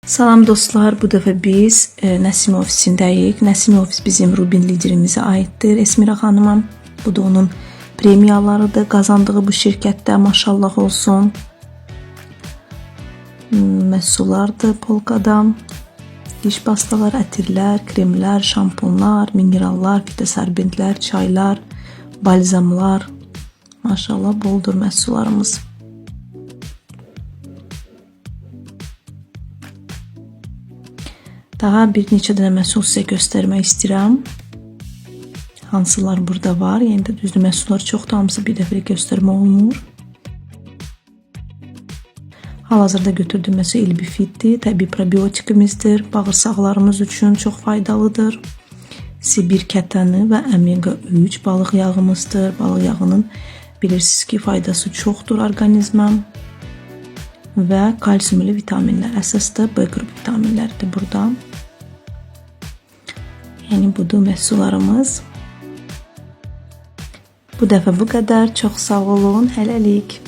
Salam dostlar, bu dəfə biz Nəsimi ofisindəyik. Nəsimi ofis bizim Rubin liderimizə aiddir, Esmira xanıma. Bu da onun premiyalarıdır, qazandığı bu şirkətdə maşallah olsun. Məhsullardır polkadan. Diş pastalar, ətirlər, kremlər, şampunlar, minerallar, fitosorbentlər, çaylar, balzamlar. Maşallah boldur məhsullarımız. Daha bir neçə dənə məhsul sizə göstərmək istəyirəm. Hansılar burada var? Yəni də düzdür, məhsullar çoxdur, hamısı bir dəfə göstərmə olmur. Hal-hazırda götürdüyüm məhsul Elbifitdir, təbii probiotikimizdir, bağırsaqlarımız üçün çox faydalıdır. Sibir kətəni və omega 3 balıq yağımızdır. Balıq yağının bilirsiniz ki, faydası çoxdur orqanizmə. Və kalsiumlu vitaminlər, əsas da B qrup vitaminləridir burada. Yəni budur məhsullarımız. Bu dəfə bu qədər. Çox sağ olun. Hələlik.